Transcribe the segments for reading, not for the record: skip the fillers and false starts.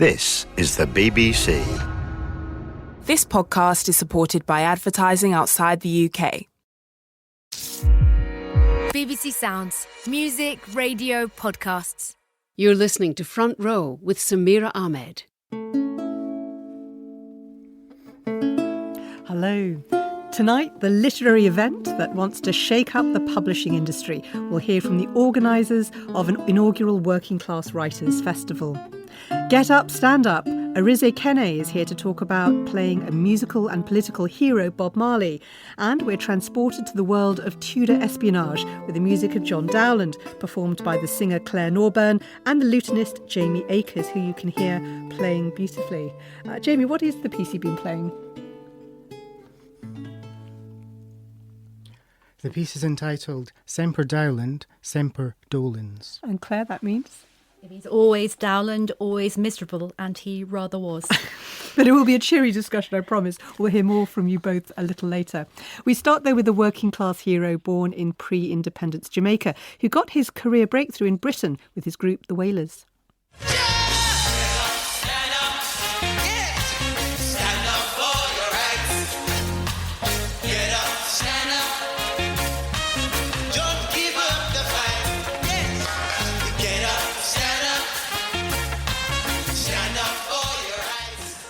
This is the BBC. This podcast is supported by advertising outside the UK. BBC Sounds. Music, radio, podcasts. You're listening to Front Row with Samira Ahmed. Hello. Tonight, the literary event that wants to shake up the publishing industry. We'll hear from the organisers of an inaugural Working Class Writers Festival. Get Up, Stand Up. Arize Kene is here to talk about playing a musical and political hero, Bob Marley. And we're transported to the world of Tudor espionage with the music of John Dowland, performed by the singer Claire Norburn and the lutenist Jamie Akers, who you can hear playing beautifully. Jamie, what is the piece you've been playing? The piece is entitled Semper Dowland, Semper Dolens. And Claire, that means? It means always Dowland, always miserable, and he rather was. But it will be a cheery discussion, I promise. We'll hear more from you both a little later. We start, though, with a working class hero born in pre-independence Jamaica, who got his career breakthrough in Britain with his group, the Wailers.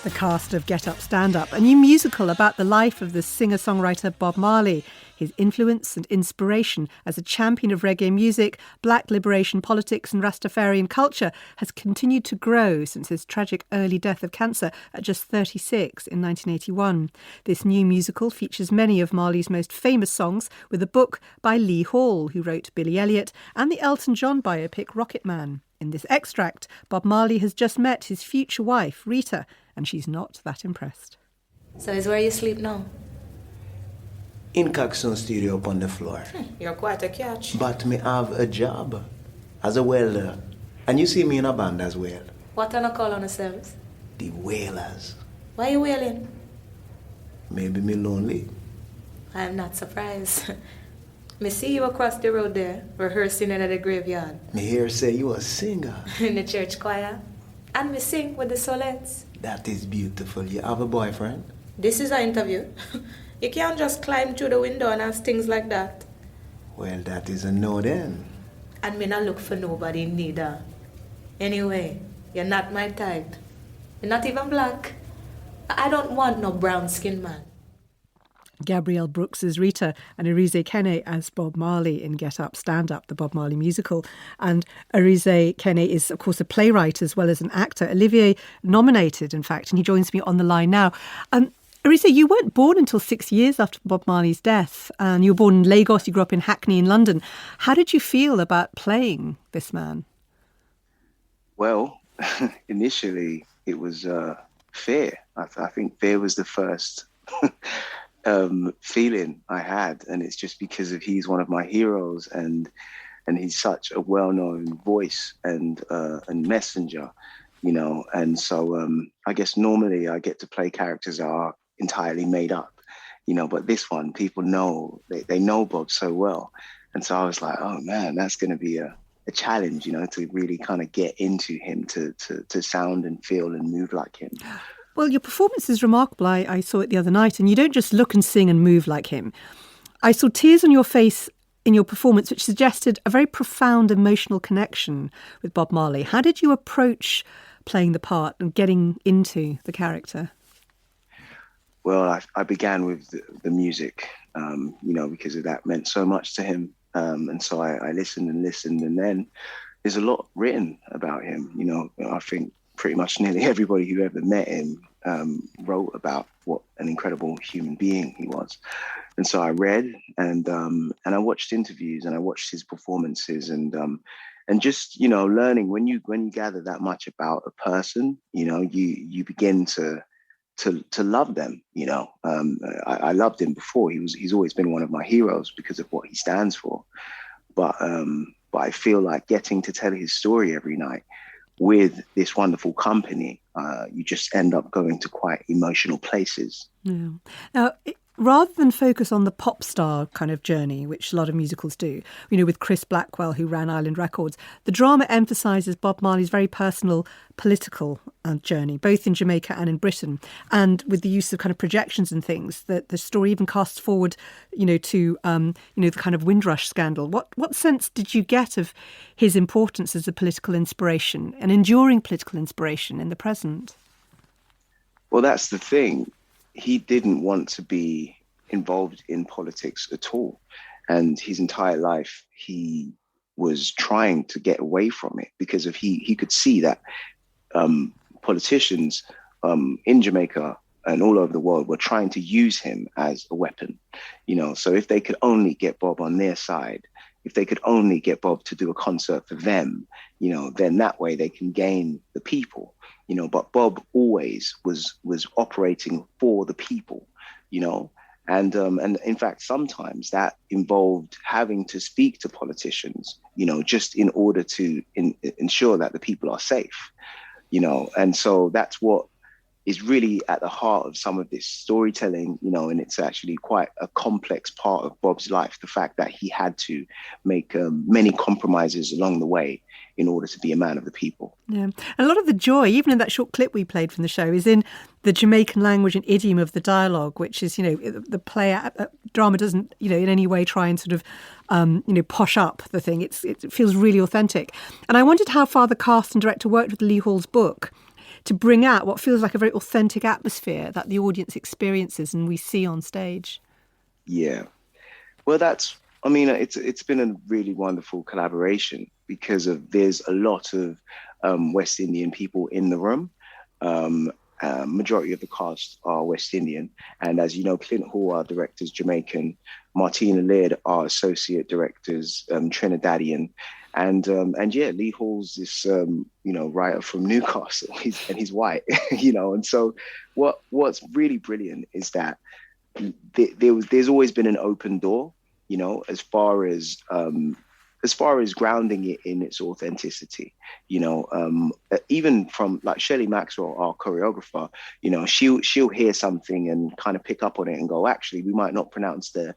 The cast of Get Up, Stand Up, a new musical about the life of the singer-songwriter Bob Marley, his influence and inspiration as a champion of reggae music, black liberation politics and Rastafarian culture has continued to grow since his tragic early death of cancer at just 36 in 1981. This new musical features many of Marley's most famous songs, with a book by Lee Hall, who wrote Billy Elliot, and the Elton John biopic Rocket Man. In this extract, Bob Marley has just met his future wife, Rita, and she's not that impressed. So is where you sleep now? In Caxton Studio upon the floor. You're quite a catch. But me have a job as a welder. And you see me in a band as well. What on a call on a service? The Wailers. Why are you wailing? Maybe me lonely. I am not surprised. Me see you across the road there, rehearsing in the graveyard. Me hear say you a singer. In the church choir. And me sing with the solettes. That is beautiful. You have a boyfriend? This is an interview. You can't just climb through the window and ask things like that. Well, that is a no then. And me not look for nobody neither. Anyway, you're not my type. You're not even black. I don't want no brown-skinned man. Gabrielle Brooks as Rita and Arize Kene as Bob Marley in Get Up, Stand Up, the Bob Marley musical. And Arize Kene is, of course, a playwright as well as an actor. Olivier nominated, in fact, and he joins me on the line now. Arize, you weren't born until 6 years after Bob Marley's death, and you were born in Lagos, you grew up in Hackney in London. How did you feel about playing this man? Well, initially it was fear. I think fear was the first feeling I had, and it's just because he's one of my heroes, and he's such a well-known voice and messenger, you know. And so I guess normally I get to play characters that are entirely made up, you know, but this one, people know, they know Bob so well. And so I was like, oh man, that's going to be a challenge, you know, to really kind of get into him, to sound and feel and move like him. Well, your performance is remarkable. I saw it the other night, and you don't just look and sing and move like him. I saw tears on your face in your performance, which suggested a very profound emotional connection with Bob Marley. How did you approach playing the part and getting into the character? Well, I began with the music, you know, because that meant so much to him. And so I listened, and then there's a lot written about him. You know, I think pretty much nearly everybody who ever met him wrote about what an incredible human being he was. And so I read and I watched interviews, and I watched his performances, and just, you know, learning when you gather that much about a person, you know, you begin to love them, you know. I loved him before. He's always been one of my heroes because of what he stands for. But I feel like getting to tell his story every night with this wonderful company, you just end up going to quite emotional places. Yeah. Now, rather than focus on the pop star kind of journey, which a lot of musicals do, with Chris Blackwell, who ran Island Records, the drama emphasises Bob Marley's very personal political journey, both in Jamaica and in Britain. And with the use of kind of projections and things, that the story even casts forward, to, the kind of Windrush scandal. What sense did you get of his importance as a political inspiration, an enduring political inspiration in the present? Well, that's the thing. He didn't want to be involved in politics at all. And his entire life, he was trying to get away from it because he could see that politicians in Jamaica and all over the world were trying to use him as a weapon. So if they could only get Bob on their side, if they could only get Bob to do a concert for them, then that way they can gain the people. But Bob always was operating for the people, and in fact, sometimes that involved having to speak to politicians, just in order to ensure that the people are safe, and so that's what is really at the heart of some of this storytelling, and it's actually quite a complex part of Bob's life, the fact that he had to make many compromises along the way in order to be a man of the people. Yeah. And a lot of the joy, even in that short clip we played from the show, is in the Jamaican language and idiom of the dialogue, which is, the drama doesn't, in any way try and sort of, posh up the thing. It feels really authentic. And I wondered how far the cast and director worked with Lee Hall's book to bring out what feels like a very authentic atmosphere that the audience experiences and we see on stage. Yeah. Well, it's been a really wonderful collaboration because there's a lot of West Indian people in the room. Majority of the cast are West Indian. And as you know, Clint Hall, our director, is Jamaican. Martina Laird, our associate directors, Trinidadian. And Lee Hall's this, writer from Newcastle, he's white, and so what's really brilliant is that there's always been an open door, as far as grounding it in its authenticity, even from like Shelley Maxwell, our choreographer, she'll hear something and kind of pick up on it and go, actually, we might not pronounce the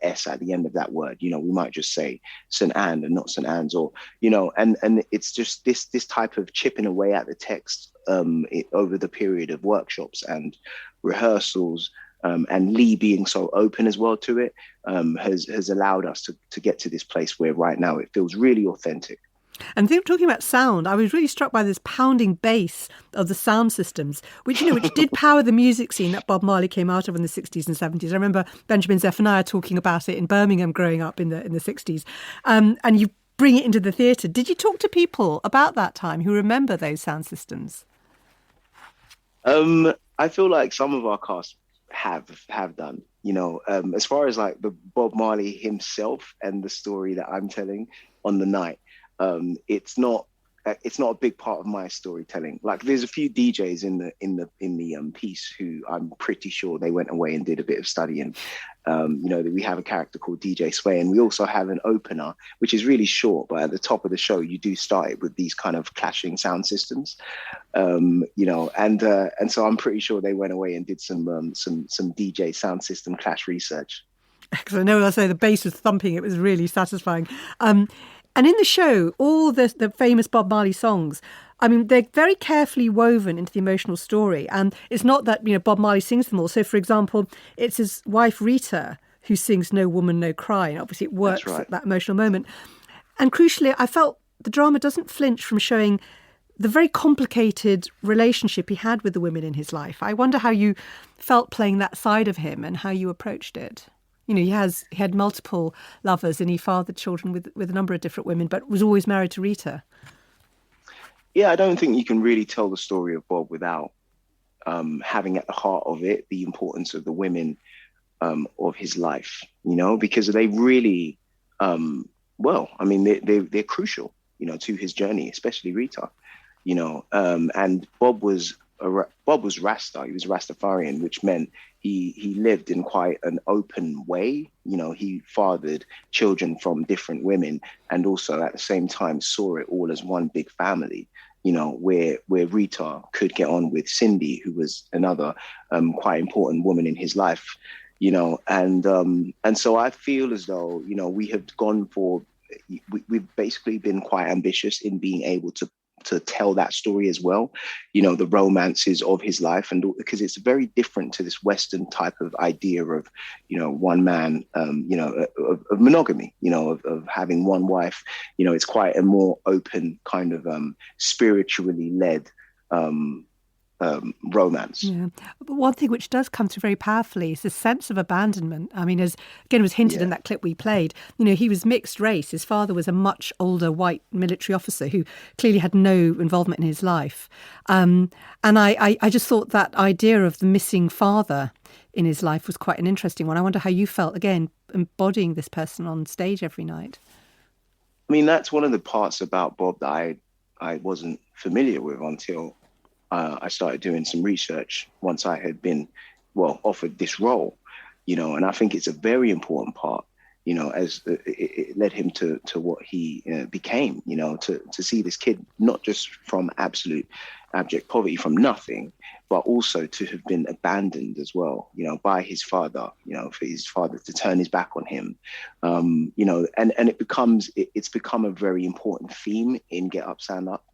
S at the end of that word. We might just say St. Anne and not St. Anne's, or, and it's just this type of chipping away at the text over the period of workshops and rehearsals. And Lee being so open as well to it has allowed us to get to this place where right now it feels really authentic. And talking about sound, I was really struck by this pounding bass of the sound systems, which did power the music scene that Bob Marley came out of in the 60s and 70s. I remember Benjamin Zephaniah talking about it in Birmingham growing up in the 60s. And you bring it into the theatre. Did you talk to people about that time who remember those sound systems? I feel like some of our cast have done, as far as like the Bob Marley himself and the story that I'm telling on the night, it's not a big part of my storytelling. Like there's a few DJs in the piece who I'm pretty sure they went away and did a bit of studying. We have a character called DJ Sway, and we also have an opener which is really short, but at the top of the show you do start it with these kind of clashing sound systems, and so I'm pretty sure they went away and did some DJ sound system clash research. Because I know, as I say, the bass was thumping. It was really satisfying. And in the show, all the famous Bob Marley songs, they're very carefully woven into the emotional story. And it's not that, Bob Marley sings them all. So, for example, it's his wife, Rita, who sings No Woman, No Cry. And obviously it works at that emotional moment. And crucially, I felt the drama doesn't flinch from showing the very complicated relationship he had with the women in his life. I wonder how you felt playing that side of him and how you approached it. He had multiple lovers and he fathered children with a number of different women, but was always married to Rita. Yeah, I don't think you can really tell the story of Bob without having at the heart of it the importance of the women of his life, because they really, they're crucial, to his journey, especially Rita, and Bob was Rasta. He was Rastafarian, which meant he lived in quite an open way. He fathered children from different women and also at the same time saw it all as one big family, where Rita could get on with Cindy, who was another quite important woman in his life, and so I feel as though, we have gone for, we've basically been quite ambitious in being able to tell that story as well, the romances of his life, and because it's very different to this Western type of idea of, one man, of monogamy, of having one wife. It's quite a more open kind of spiritually led romance. Yeah. But one thing which does come through very powerfully is the sense of abandonment. I mean, as again was hinted in that clip we played, he was mixed race. His father was a much older white military officer who clearly had no involvement in his life. And I just thought that idea of the missing father in his life was quite an interesting one. I wonder how you felt, again, embodying this person on stage every night. I mean, that's one of the parts about Bob that I wasn't familiar with until I started doing some research once I had been, offered this role, and I think it's a very important part, as it led him to what he became, to see this kid, not just from absolute abject poverty, from nothing, but also to have been abandoned as well, by his father, for his father to turn his back on him, and it's become a very important theme in Get Up, Stand Up.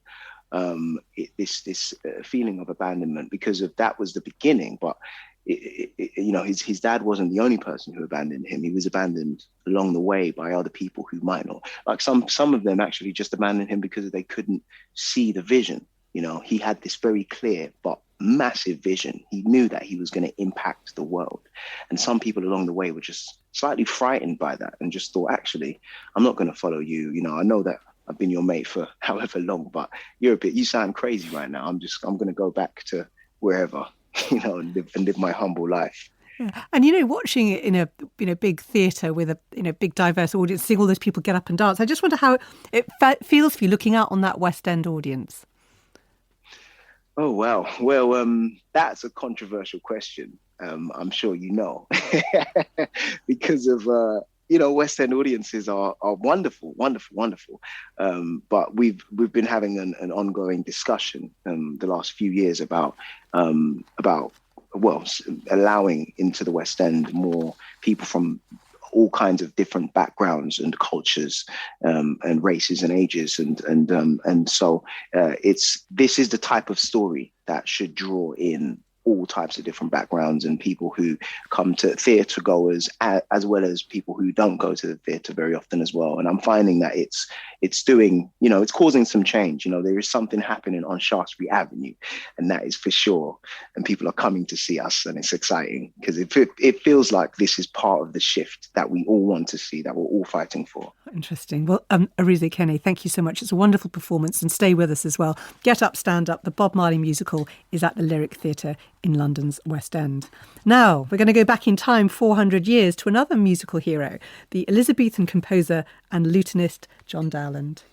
This feeling of abandonment, because of that was the beginning, but his dad wasn't the only person who abandoned him. He was abandoned along the way by other people who might not, like some of them actually just abandoned him because they couldn't see the vision. He had this very clear but massive vision. He knew that he was going to impact the world, and some people along the way were just slightly frightened by that and just thought, actually, I'm not going to follow you. I know that I've been your mate for however long, but you sound crazy right now. I'm going to go back to wherever, and live my humble life. Yeah. And, watching it in a big theatre with a big diverse audience, seeing all those people get up and dance, I just wonder how it feels for you looking out on that West End audience. Oh, wow. Well, that's a controversial question. I'm sure because of, West End audiences are wonderful, wonderful, wonderful. But we've been having an ongoing discussion the last few years about allowing into the West End more people from all kinds of different backgrounds and cultures, and races and ages, and so this is the type of story that should draw in all types of different backgrounds and people who come to theatre goers, as well as people who don't go to the theatre very often as well. And I'm finding that it's doing, it's causing some change. There is something happening on Shaftesbury Avenue, and that is for sure. And people are coming to see us, and it's exciting because it feels like this is part of the shift that we all want to see, that we're all fighting for. Interesting. Well, Aruze Kenny, thank you so much. It's a wonderful performance, and stay with us as well. Get Up, Stand Up, the Bob Marley musical, is at the Lyric Theatre in London's West End. Now, we're going to go back in time 400 years to another musical hero, the Elizabethan composer and lutenist John Dowland.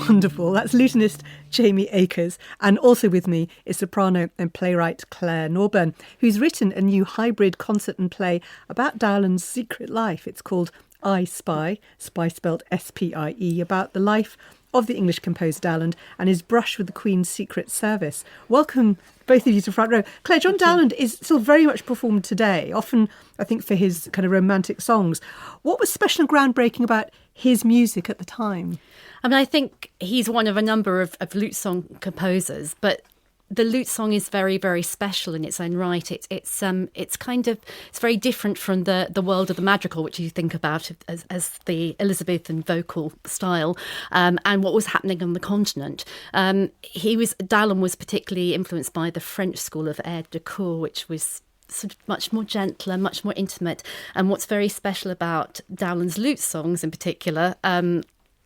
Wonderful. That's lutenist Jamie Akers. And also with me is soprano and playwright Claire Norburn, who's written a new hybrid concert and play about Dowland's secret life. It's called I Spy, spy spelled S-P-I-E, about the life of the English composer Dowland and his brush with the Queen's Secret Service. Welcome, both of you, to Front Row. Claire, John Dowland is still very much performed today, often, I think, for his kind of romantic songs. What was special and groundbreaking about his music at the time? I mean, I think he's one of a number of lute song composers, but the lute song is very, very special in its own right. It's very different from the world of the madrigal, which you think about as the Elizabethan vocal style, and what was happening on the continent. Dowland was particularly influenced by the French school of air de cour, which was sort of much more gentler, much more intimate. And what's very special about Dowland's lute songs in particular,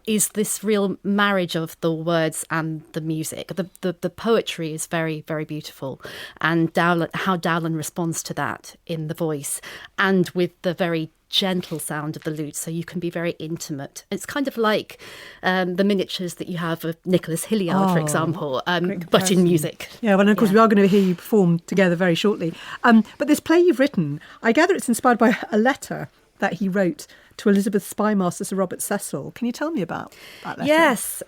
is this real marriage of the words and the music. The poetry is very, very beautiful, and how Dowland responds to that in the voice and with the very gentle sound of the lute, so you can be very intimate. It's kind of like the miniatures that you have of Nicholas Hilliard, for example, but in music. Yeah, well, and of course we are going to hear you perform together very shortly. But this play you've written, I gather it's inspired by a letter that he wrote to Elizabeth's spymaster, Sir Robert Cecil. Can you tell me about that letter? Yes.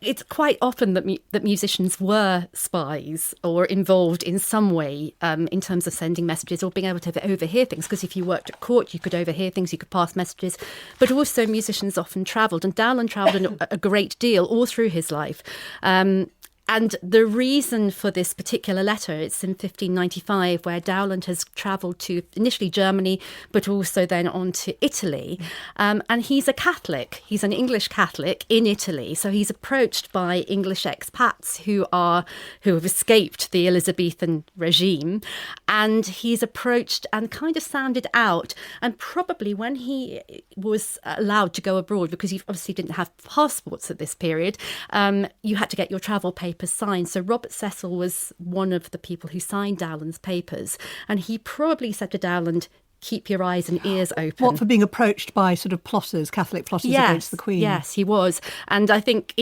It's quite often that musicians were spies or involved in some way in terms of sending messages or being able to overhear things. Because if you worked at court, you could overhear things, you could pass messages. But also musicians often travelled, and Dowland travelled a great deal all through his life. And the reason for this particular letter, it's in 1595, where Dowland has travelled to initially Germany, but also then on to Italy. And he's a Catholic. He's an English Catholic in Italy. So he's approached by English expats who have escaped the Elizabethan regime. And he's approached and kind of sounded out. And probably when he was allowed to go abroad, because he obviously didn't have passports at this period, you had to get your travel papers signed. So Robert Cecil was one of the people who signed Dowland's papers, and he probably said to Dowland, keep your eyes and ears open. What, for being approached by sort of plotters, Catholic plotters against the Queen? Yes, he was. And I think,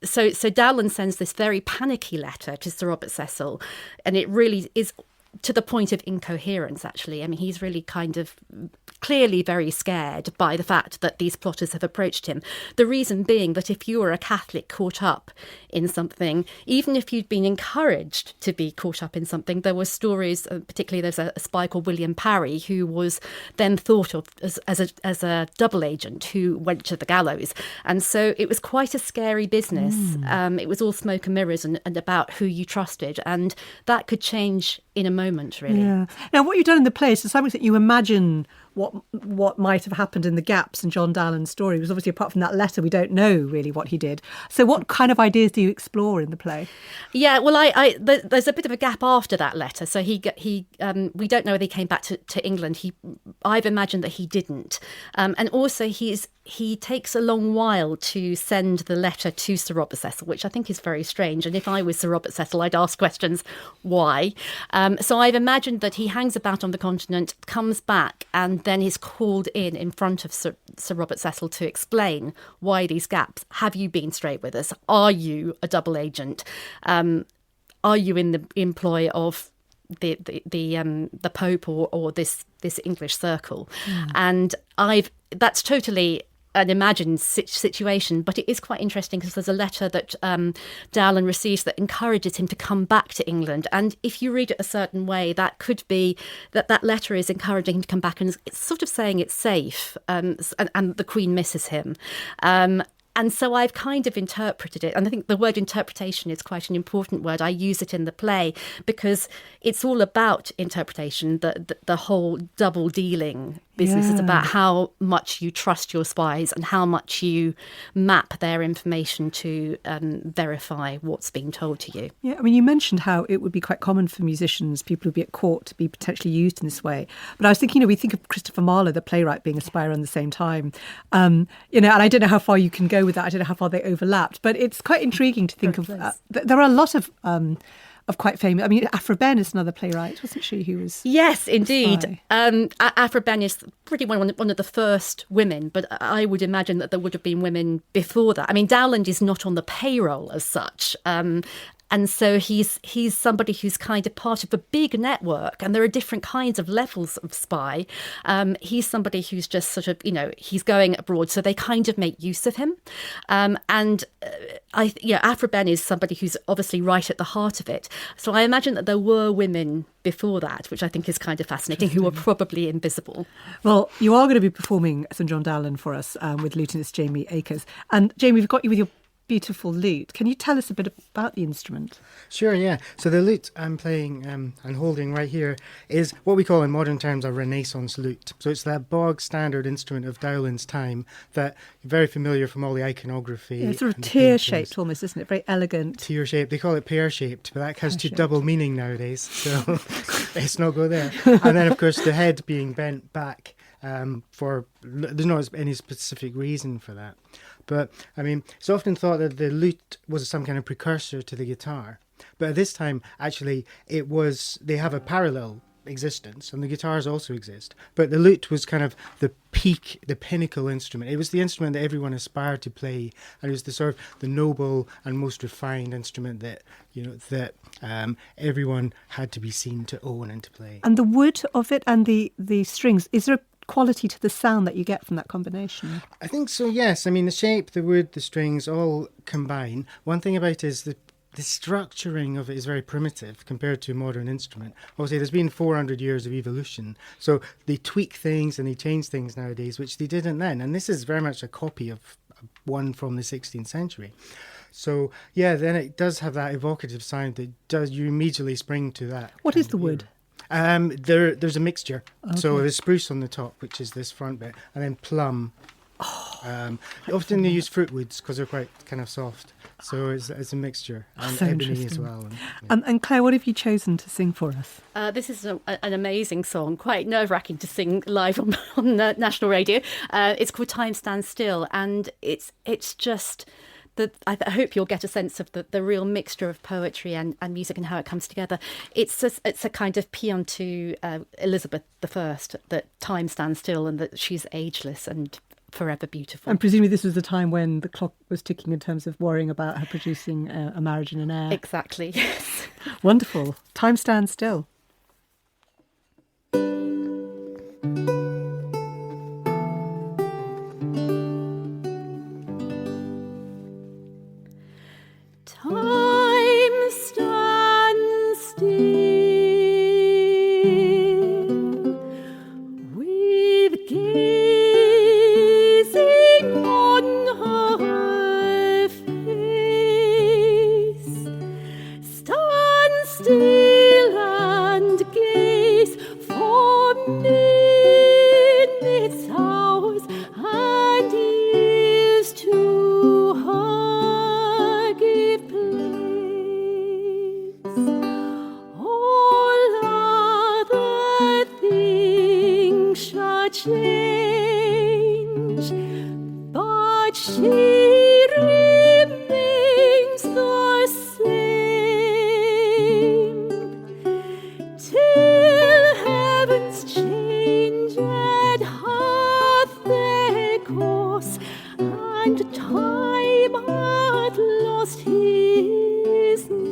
so Dowland sends this very panicky letter to Sir Robert Cecil, and it really is to the point of incoherence, actually. I mean, he's really kind of clearly very scared by the fact that these plotters have approached him. The reason being that if you were a Catholic caught up in something, even if you'd been encouraged to be caught up in something, there were stories, particularly there's a spy called William Parry, who was then thought of as a double agent who went to the gallows. And so it was quite a scary business. It was all smoke and mirrors and about who you trusted. And that could change in a moment, really. Yeah. Now, what you've done in the play is to some extent you imagine what might have happened in the gaps in John Dowland's story. Because obviously, apart from that letter, we don't know really what he did. So what kind of ideas do you explore in the play? Yeah, well, there's a bit of a gap after that letter. So we don't know whether he came back to England. I've imagined that he didn't. And also he takes a long while to send the letter to Sir Robert Cecil, which I think is very strange. And if I was Sir Robert Cecil, I'd ask questions, why? So I've imagined that he hangs about on the continent, comes back, and then is called in front of Sir Robert Cecil to explain why these gaps. Have you been straight with us? Are you a double agent? Are you in the employ of the Pope or this English circle? And that's totally an imagined situation, but it is quite interesting because there's a letter that Dowland receives that encourages him to come back to England. And if you read it a certain way, that could be that letter is encouraging him to come back, and it's sort of saying it's safe, and the Queen misses him. And so I've kind of interpreted it. And I think the word interpretation is quite an important word. I use it in the play because it's all about interpretation. The whole double dealing business is about how much you trust your spies and how much you map their information to verify what's being told to you. Yeah, I mean, you mentioned how it would be quite common for musicians, people who'd be at court, to be potentially used in this way. But I was thinking, we think of Christopher Marlowe, the playwright, being a spy around the same time. And I don't know how far you can go with that. I don't know how far they overlapped, but it's quite intriguing to think of. There are a lot of quite famous. I mean, Aphra Behn is another playwright, wasn't she? Who was yes, indeed. Aphra Behn is pretty one of the first women, but I would imagine that there would have been women before that. I mean, Dowland is not on the payroll as such. And so he's somebody who's kind of part of a big network, and there are different kinds of levels of spy. He's somebody who's just sort of, he's going abroad, so they kind of make use of him. Aphra Behn is somebody who's obviously right at the heart of it. So I imagine that there were women before that, which I think is kind of fascinating, who were probably invisible. Well, you are going to be performing St John Dowland for us with lutenist Jamie Akers. And Jamie, we've got you with your beautiful lute. Can you tell us a bit about the instrument? Sure, yeah. So the lute I'm playing and holding right here is what we call in modern terms a Renaissance lute. So it's that bog standard instrument of Dowland's time that you're very familiar from all the iconography. Yeah, it's sort of tear-shaped almost, isn't it? Very elegant. Tear-shaped. They call it pear-shaped, but that has double meaning nowadays. So let's not go there. And then, of course, the head being bent back there's not any specific reason for that. But, I mean, it's often thought that the lute was some kind of precursor to the guitar. But at this time, actually, they have a parallel existence, and the guitars also exist. But the lute was kind of the peak, the pinnacle instrument. It was the instrument that everyone aspired to play, and it was the sort of the noble and most refined instrument that everyone had to be seen to own and to play. And the wood of it and the strings, is there a quality to the sound that you get from that combination? I think so, yes. I mean, the shape, the wood, the strings all combine. One thing about it is the structuring of it is very primitive compared to a modern instrument. Obviously, there's been 400 years of evolution. So they tweak things and they change things nowadays, which they didn't then. And this is very much a copy of one from the 16th century. So, yeah, then it does have that evocative sound that you immediately spring to that. What is the wood? There's a mixture. Okay. So there's spruce on the top, which is this front bit, and then plum. Often they use fruit woods because they're quite kind of soft. So it's a mixture, and so ebony as well. And Claire, what have you chosen to sing for us? This is an amazing song, quite nerve-wracking to sing live on national radio. It's called Time Stands Still, and it's just... I hope you'll get a sense of the real mixture of poetry and music and how it comes together. It's a kind of paean to Elizabeth I, that time stands still and that she's ageless and forever beautiful. And presumably this was the time when the clock was ticking in terms of worrying about her producing a marriage and an heir. Exactly, yes. Wonderful. Time Stands Still. Time stands still with gazing on her face. Stand still and gaze for minutes, hours, and years to her give place. All other things shall change, but she remains the same till heaven's changed hath their course, and time hath lost his name.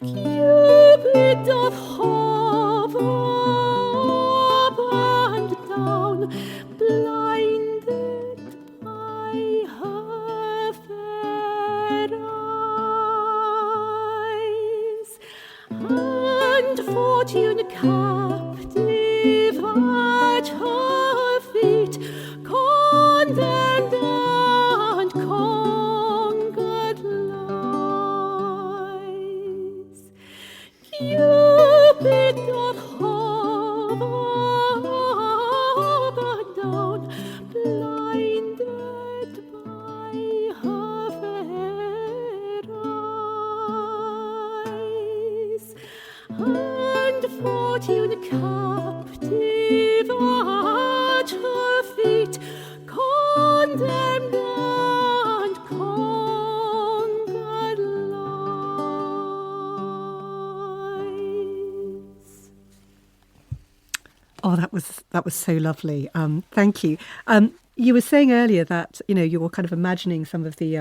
Cupid doth hover up and down, blinded by her fair eyes, and fortune captive at her feet, condemned and conquered lies. Cupid doth hover up and down, blinded by her fair eyes, and fortune captive at her feet, condemned and conquered lies. Oh, that was so lovely. Thank you. You were saying earlier that you were kind of imagining some of the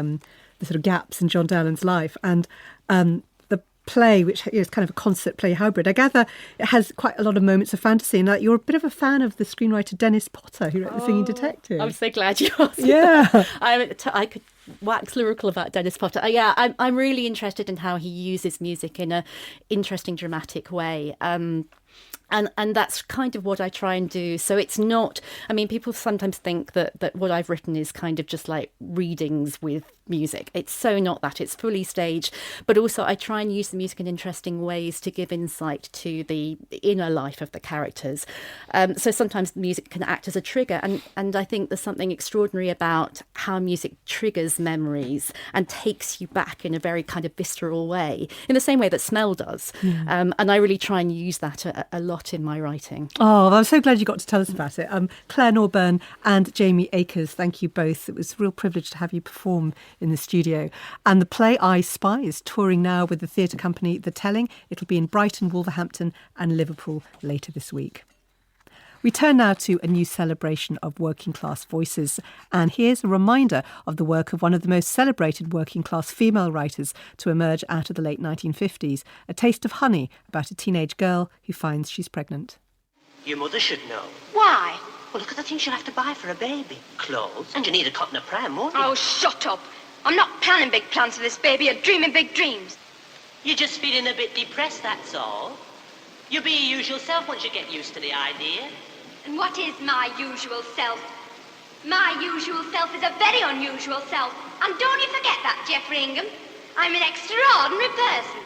sort of gaps in John Dowland's life, and the play, which is kind of a concert play hybrid. I gather it has quite a lot of moments of fantasy, and that you're a bit of a fan of the screenwriter Dennis Potter, who wrote The Singing Detective. I'm so glad you asked. Yeah, I could wax lyrical about Dennis Potter. I'm really interested in how he uses music in a interesting, dramatic way. And that's kind of what I try and do. So it's not, I mean, people sometimes think that what I've written is kind of just like readings with music. It's so not that. It's fully staged. But also I try and use the music in interesting ways to give insight to the inner life of the characters. So sometimes music can act as a trigger. And I think there's something extraordinary about how music triggers memories and takes you back in a very kind of visceral way, in the same way that smell does. And I really try and use that a lot lot in my writing. Oh, I'm so glad you got to tell us about it. Claire Norburn and Jamie Akers, thank you both. It was a real privilege to have you perform in the studio. And the play I Spy is touring now with the theatre company The Telling. It'll be in Brighton, Wolverhampton and Liverpool later this week. We turn now to a new celebration of working class voices. And here's a reminder of the work of one of the most celebrated working class female writers to emerge out of the late 1950s, A Taste of Honey, about a teenage girl who finds she's pregnant. Your mother should know. Why? Well, look at the things you'll have to buy for a baby. Clothes, and you need a cotton of pram, won't you? Oh, shut up. I'm not planning big plans for this baby or dreaming big dreams. You're just feeling a bit depressed, that's all. You'll be your usual self once you get used to the idea. And what is my usual self? My usual self is a very unusual self. And don't you forget that, Geoffrey Ingham. I'm an extraordinary person.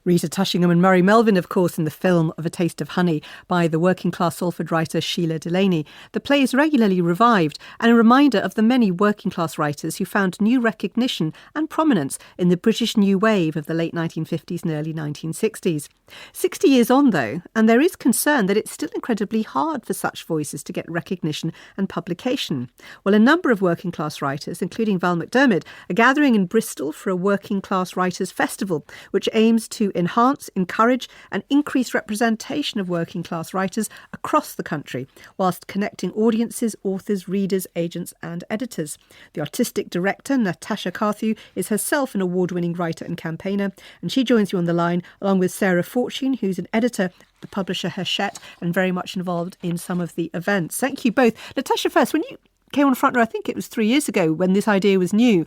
Rita Tushingham and Murray Melvin, of course, in the film of A Taste of Honey by the working-class Salford writer Sheila Delaney. The play is regularly revived and a reminder of the many working-class writers who found new recognition and prominence in the British New Wave of the late 1950s and early 1960s. 60 years on, though, and there is concern that it's still incredibly hard for such voices to get recognition and publication. Well, a number of working-class writers, including Val McDermid, are gathering in Bristol for a working-class writers' festival, which aims to enhance, encourage and increase representation of working class writers across the country, whilst connecting audiences, authors, readers, agents and editors. The artistic director, Natasha Carthew, is herself an award-winning writer and campaigner, and she joins you on the line along with Sarah Fortune, who's an editor at the publisher Hachette and very much involved in some of the events. Thank you both. Natasha, first, when you came on front row, I think it was 3 years ago when this idea was new,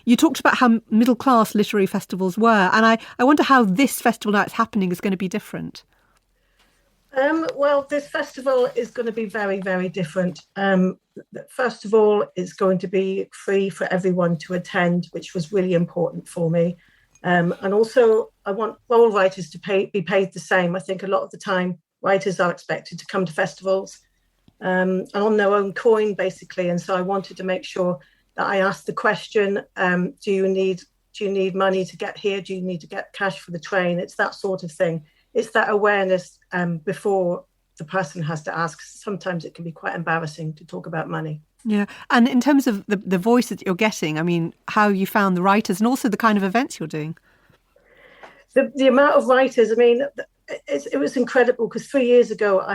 you talked about how middle-class literary festivals were, and I wonder how this festival now it's happening is going to be different. Well, this festival is going to be very, very different. First of all, it's going to be free for everyone to attend, which was really important for me. And also, I want all writers to be paid the same. I think a lot of the time, writers are expected to come to festivals and on their own coin, basically. And so I wanted to make sure that I asked the question, do you need money to get here? Do you need to get cash for the train? It's that sort of thing. It's that awareness before the person has to ask. Sometimes it can be quite embarrassing to talk about money. Yeah. And in terms of the voice that you're getting, I mean, how you found the writers and also the kind of events you're doing. The amount of writers, I mean, it was incredible because 3 years ago I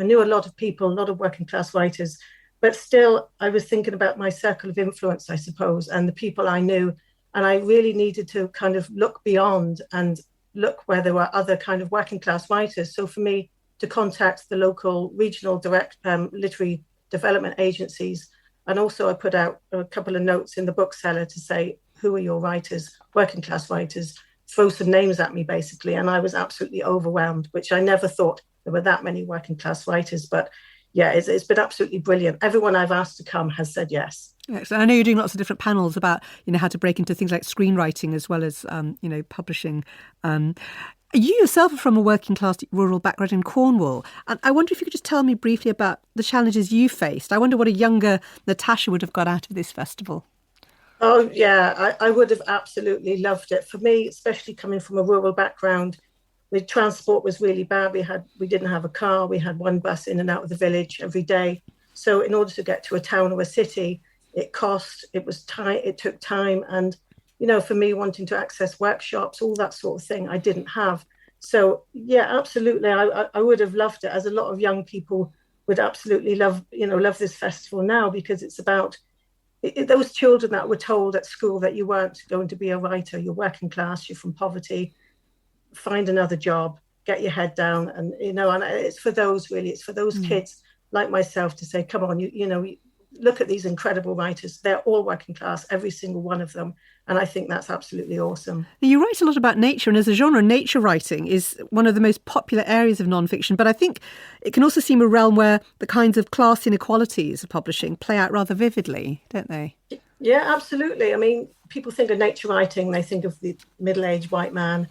knew a lot of people, a lot of working class writers, but still I was thinking about my circle of influence, I suppose, and the people I knew. And I really needed to kind of look beyond and look where there were other kind of working class writers. So for me to contact the local regional direct literary development agencies, and also I put out a couple of notes in the bookseller to say, who are your writers, working class writers, throw some names at me basically. And I was absolutely overwhelmed, which I never thought there were that many working class writers. But yeah, it's been absolutely brilliant. Everyone I've asked to come has said yes. Excellent. I know you're doing lots of different panels about, how to break into things like screenwriting as well as, publishing. You yourself are from a working class rural background in Cornwall. And I wonder if you could just tell me briefly about the challenges you faced. I wonder what a younger Natasha would have got out of this festival. Oh, yeah, I would have absolutely loved it. For me, especially coming from a rural background, the transport was really bad. We didn't have a car. We had one bus in and out of the village every day. So in order to get to a town or a city, it took time. And, for me wanting to access workshops, all that sort of thing, I didn't have. So, yeah, absolutely. I would have loved it, as a lot of young people would absolutely love this festival now, because it's about those children that were told at school that you weren't going to be a writer, you're working class, you're from poverty, find another job, get your head down. And, and it's for those kids like myself to say, come on, look at these incredible writers. They're all working class, every single one of them. And I think that's absolutely awesome. You write a lot about nature, and as a genre, nature writing is one of the most popular areas of nonfiction. But I think it can also seem a realm where the kinds of class inequalities of publishing play out rather vividly, don't they? Yeah, absolutely. I mean, people think of nature writing, they think of the middle-aged white man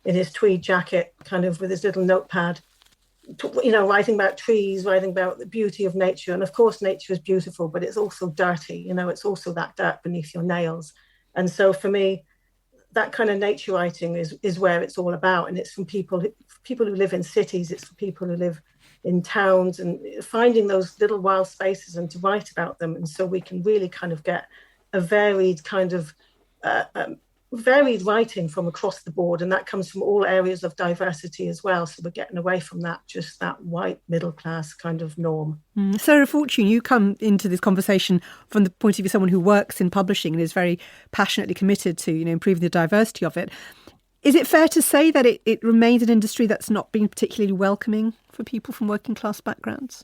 in his tweed jacket, kind of with his little notepad, writing about trees, writing about the beauty of nature. And of course, nature is beautiful, but it's also dirty. It's also that dirt beneath your nails. And so for me, that kind of nature writing is where it's all about, and it's from people who live in cities. It's for people who live in towns, and finding those little wild spaces and to write about them, and so we can really kind of get a varied kind of varied writing from across the board, and that comes from all areas of diversity as well. So we're getting away from just that white middle class kind of norm. Sarah Fortune, you come into this conversation from the point of view of someone who works in publishing and is very passionately committed to, improving the diversity of it. Is it fair to say that it remains an industry that's not been particularly welcoming for people from working class backgrounds?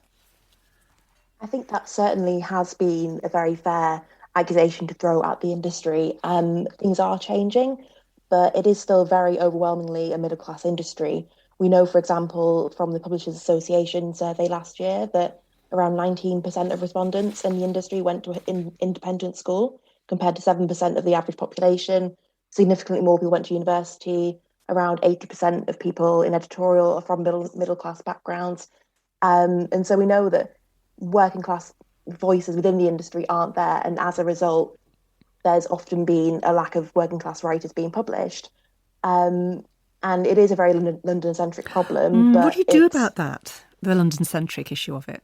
I think that certainly has been a very fair accusation to throw at the industry. Things are changing, but it is still very overwhelmingly a middle-class industry. We know, for example, from the Publishers Association survey last year that around 19% of respondents in the industry went to an independent school, compared to 7% of the average population. Significantly more people went to university. Around 80% of people in editorial are from middle-class backgrounds. And so we know that working-class voices within the industry aren't there, and as a result there's often been a lack of working class writers being published, and it is a very London-centric problem. But what do you do about that, the London-centric issue of it?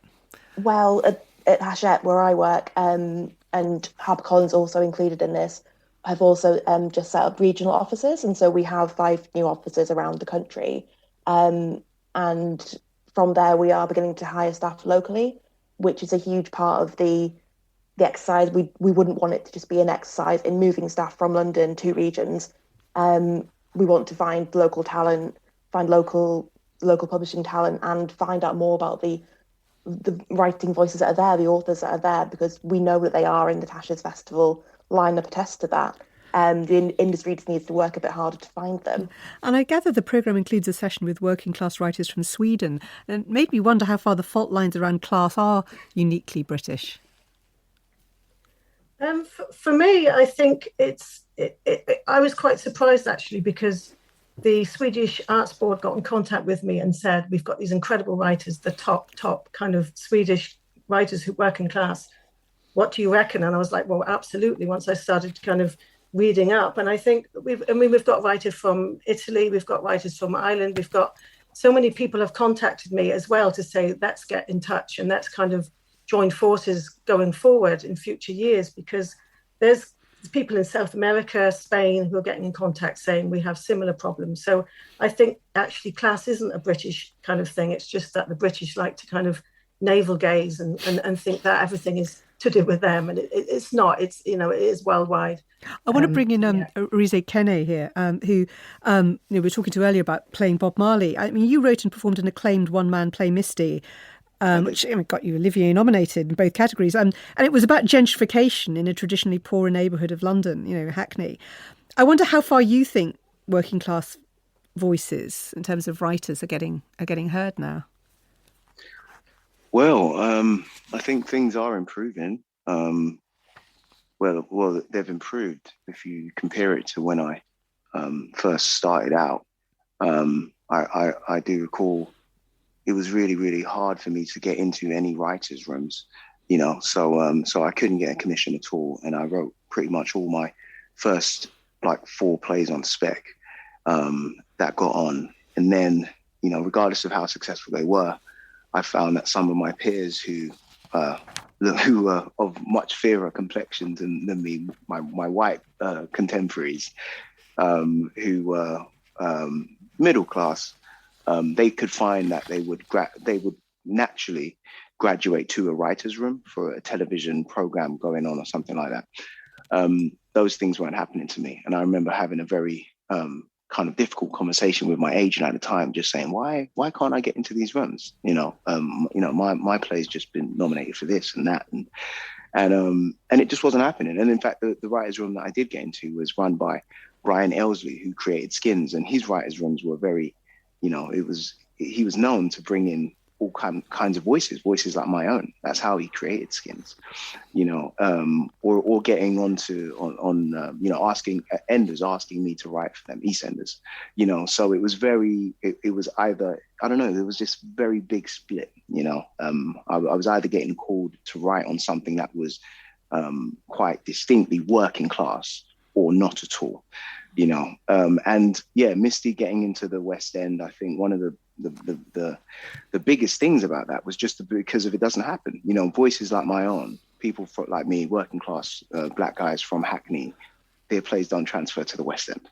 Well, at Hachette, where I work, and HarperCollins also included in this, have also just set up regional offices, and so we have 5 new offices around the country, and from there we are beginning to hire staff locally, which is a huge part of the exercise. We wouldn't want it to just be an exercise in moving staff from London to regions. We want to find local talent, find local publishing talent, and find out more about the writing voices that are there, the authors that are there, because we know that they are in the Tasha's Festival lineup attest to that. The industry just needs to work a bit harder to find them. And I gather the programme includes a session with working class writers from Sweden, and it made me wonder how far the fault lines around class are uniquely British. For me, I think I was quite surprised actually, because the Swedish Arts Board got in contact with me and said, we've got these incredible writers, the top kind of Swedish writers who work in class. What do you reckon? And I was like, well, absolutely. Once I started kind of reading up, and I think we've got writers from Italy, we've got writers from Ireland, we've got so many people have contacted me as well to say, let's get in touch and let's kind of join forces going forward in future years, because there's people in South America, Spain, who are getting in contact saying we have similar problems. So I think actually class isn't a British kind of thing. It's just that the British like to kind of navel gaze and think that everything is to do with them, and it's not. It's it is worldwide. I want to bring in Rize Kene here, who we were talking to earlier about playing Bob Marley. I mean, you wrote and performed an acclaimed one-man play, Misty, which got you Olivier nominated in both categories, and it was about gentrification in a traditionally poorer neighbourhood of London, Hackney. I wonder how far you think working class voices in terms of writers are getting heard now. Well, I think things are improving. Well, they've improved if you compare it to when I first started out. I do recall it was really, really hard for me to get into any writers' rooms, so I couldn't get a commission at all. And I wrote pretty much all my first 4 plays on spec that got on. And then, regardless of how successful they were, I found that some of my peers who were of much fairer complexions than me, my white contemporaries, who were middle class, they could find that they would naturally graduate to a writer's room for a television program going on or something like that. Those things weren't happening to me, and I remember having a very kind of difficult conversation with my agent at the time, just saying, why can't I get into these rooms? My play's just been nominated for this and that, and it just wasn't happening. And in fact, the writers' room that I did get into was run by Ryan Elsley, who created Skins, and his writers' rooms were very, he was known to bring in all kinds of voices like my own. That's how he created Skins, or getting asking Enders, asking me to write for them, EastEnders, so it was it was either, I don't know, there was this very big split, I was either getting called to write on something that was quite distinctly working class or not at all. And yeah, Misty getting into the West End, I think one of the biggest things about that was just because if it doesn't happen, voices like my own, people like me, working class black guys from Hackney, their plays don't transfer to the West End.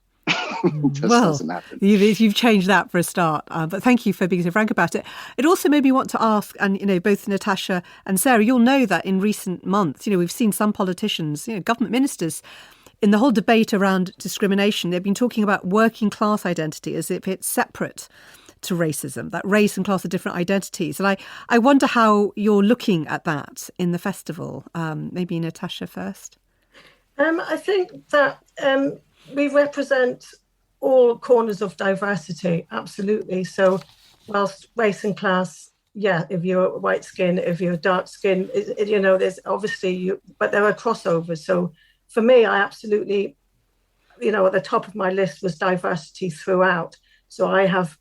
Doesn't happen. You've changed that for a start, but thank you for being so frank about it. It also made me want to ask, and both Natasha and Sarah, you'll know that in recent months, we've seen some politicians, government ministers, in the whole debate around discrimination, they've been talking about working class identity as if it's separate to racism, that race and class are different identities. And I wonder how you're looking at that in the festival. Maybe Natasha first. I think that we represent all corners of diversity, absolutely. So whilst race and class, if you're white skin, if you're dark skin, there's obviously but there are crossovers. So for me, I absolutely, at the top of my list was diversity throughout. So I have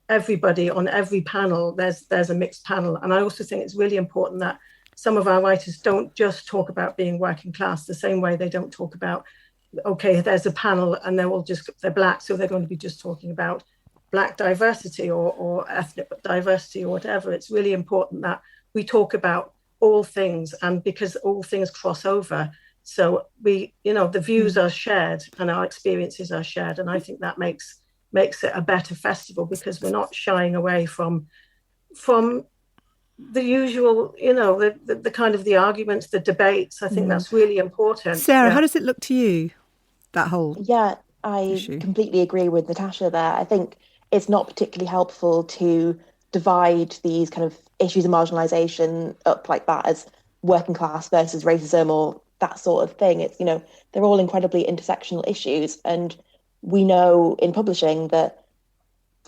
everybody on every panel, there's a mixed panel. And I also think it's really important that some of our writers don't just talk about being working class the same way they don't talk about, okay, there's a panel and they're black, so they're going to be just talking about black diversity or ethnic diversity or whatever. It's really important that we talk about all things, and because all things cross over. So the views are shared and our experiences are shared. And I think that makes it a better festival, because we're not shying away from the usual, the kind of the arguments, the debates. I think that's really important. Sarah, how does it look to you, that whole I issue? Completely agree with Natasha there. I think it's not particularly helpful to divide these kind of issues of marginalisation up like that as working class versus racism or that sort of thing. It's, they're all incredibly intersectional issues. And we know in publishing that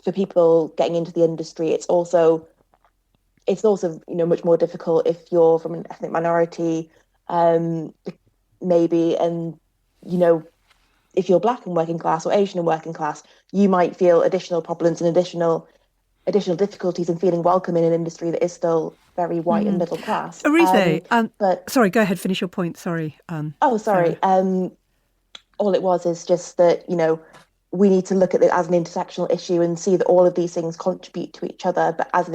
for people getting into the industry, it's also much more difficult if you're from an ethnic minority, maybe, and if you're black and working class or Asian and working class, you might feel additional problems and additional difficulties in feeling welcome in an industry that is still very white and middle class. Arise, sorry, go ahead, finish your point. Sorry. Sorry. All it was is just that, we need to look at it as an intersectional issue and see that all of these things contribute to each other. But as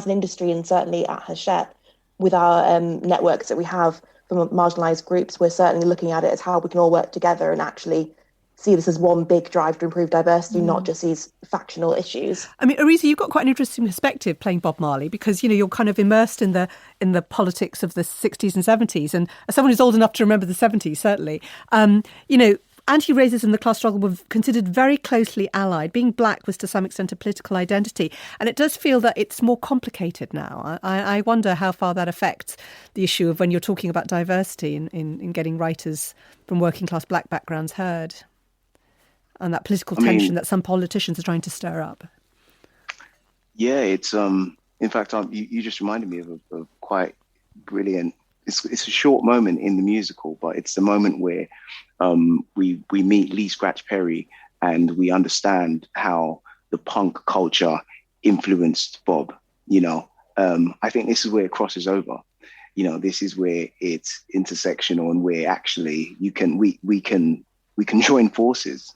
an industry, and certainly at Hachette, with our networks that we have from marginalised groups, we're certainly looking at it as how we can all work together and actually see this as one big drive to improve diversity, not just these factional issues. I mean, Ariza, you've got quite an interesting perspective playing Bob Marley, because, you're kind of immersed in the politics of the 60s and 70s. And as someone who's old enough to remember the 70s, certainly, anti-racism and the class struggle were considered very closely allied. Being black was to some extent a political identity. And it does feel that it's more complicated now. I wonder how far that affects the issue of when you're talking about diversity in getting writers from working class black backgrounds heard. And that political tension that some politicians are trying to stir up. Yeah, it's in fact, you just reminded me of a quite brilliant. It's a short moment in the musical, but it's the moment where we meet Lee Scratch Perry and we understand how the punk culture influenced Bob. I think this is where it crosses over. This is where it's intersectional and where actually we can join forces,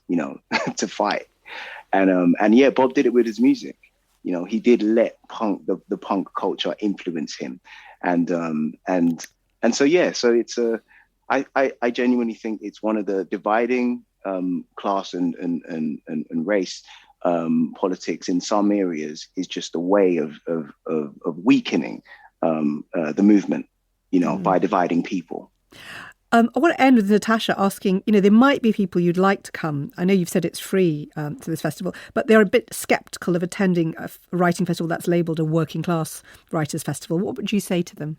to fight. And yeah, Bob did it with his music. He did let the punk culture influence him. And so, yeah, so it's I genuinely think it's one of the dividing class and race politics in some areas is just a way of weakening the movement, by dividing people. I want to end with Natasha asking, there might be people you'd like to come. I know you've said it's free to this festival, but they're a bit sceptical of attending a writing festival that's labelled a working class writers festival. What would you say to them?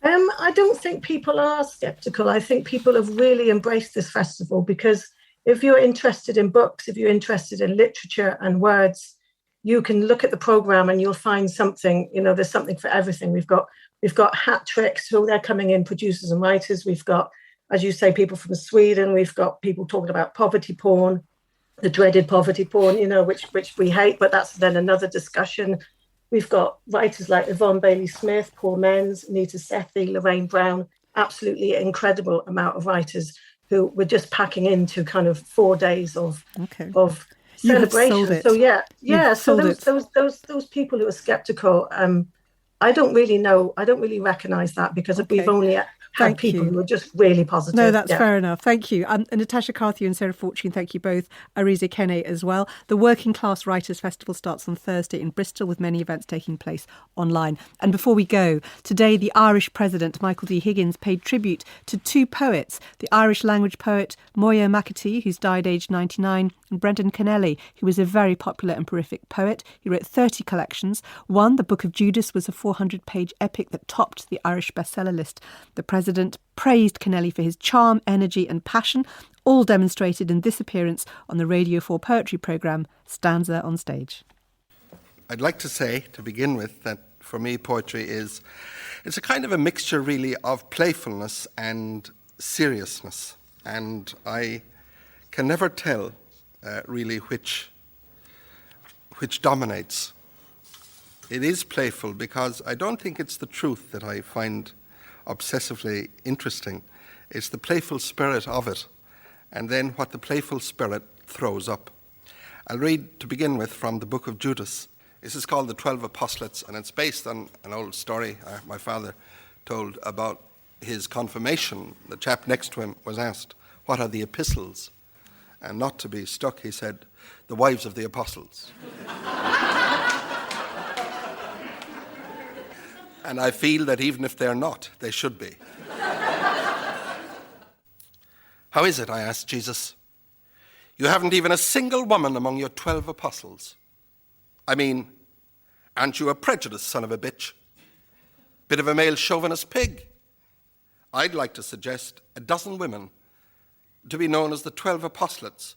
I don't think people are sceptical. I think people have really embraced this festival, because if you're interested in books, if you're interested in literature and words, you can look at the programme and you'll find something, there's something for everything. We've got hat tricks, so they're coming in, producers and writers. We've got, as you say, people from Sweden. We've got people talking about poverty porn, the dreaded poverty porn, which we hate, but that's then another discussion. We've got writers like Yvonne Bailey-Smith, Paul Menz, Nita Sethi, Lorraine Brown, absolutely incredible amount of writers who were just packing into kind of 4 days of You have sold celebration. it. So yeah. You've So sold those people who are skeptical, I don't really recognise that, because we've only had people who are just really positive. No, that's fair enough. Thank you. And Natasha Carthew and Sarah Fortune, thank you both. Ariza Kene as well. The Working Class Writers Festival starts on Thursday in Bristol, with many events taking place online. And before we go, today the Irish President, Michael D. Higgins, paid tribute to 2 poets, the Irish language poet Moya McAtee, who's died aged 99, and Brendan Kennelly, who was a very popular and prolific poet. He wrote 30 collections. One, The Book of Judas, was a 400-page epic that topped the Irish bestseller list. The President praised Kennelly for his charm, energy and passion, all demonstrated in this appearance on the Radio 4 poetry programme, Stanza on Stage. I'd like to say, to begin with, that for me poetry it's a kind of a mixture really of playfulness and seriousness. And I can never tell really which dominates. It is playful because I don't think it's the truth that I find obsessively interesting. It's the playful spirit of it, and then what the playful spirit throws up. I'll read, to begin with, from the Book of Judas. This is called the 12 Apostolates, and it's based on an old story my father told about his confirmation. The chap next to him was asked, "What are the epistles?" And not to be stuck, he said, "The wives of the apostles." And I feel that even if they're not, they should be. "How is it," I asked Jesus, "you haven't even a single woman among your 12 apostles? I mean, aren't you a prejudiced son of a bitch? Bit of a male chauvinist pig? I'd like to suggest a dozen women to be known as the 12 apostolates,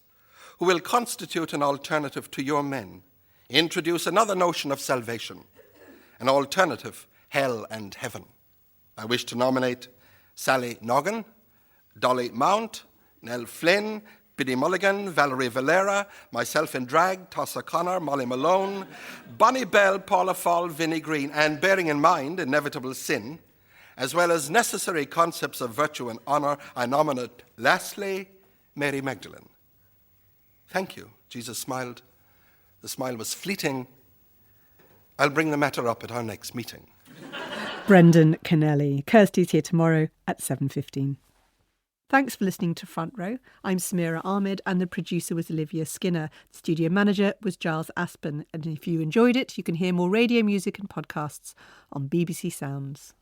who will constitute an alternative to your men, introduce another notion of salvation, an alternative hell and heaven. I wish to nominate Sally Noggin, Dolly Mount, Nell Flynn, Biddy Mulligan, Valerie Valera, myself in drag, Tossa Connor, Molly Malone, Bonnie Bell, Paula Fall, Vinnie Green, and bearing in mind inevitable sin, as well as necessary concepts of virtue and honour, I nominate lastly Mary Magdalene." "Thank you," Jesus smiled. The smile was fleeting. "I'll bring the matter up at our next meeting." Brendan Kennelly. Kirsty's here tomorrow at 7:15. Thanks for listening to Front Row. I'm Samira Ahmed and the producer was Olivia Skinner. The studio manager was Giles Aspen. And if you enjoyed it, you can hear more radio music and podcasts on BBC Sounds.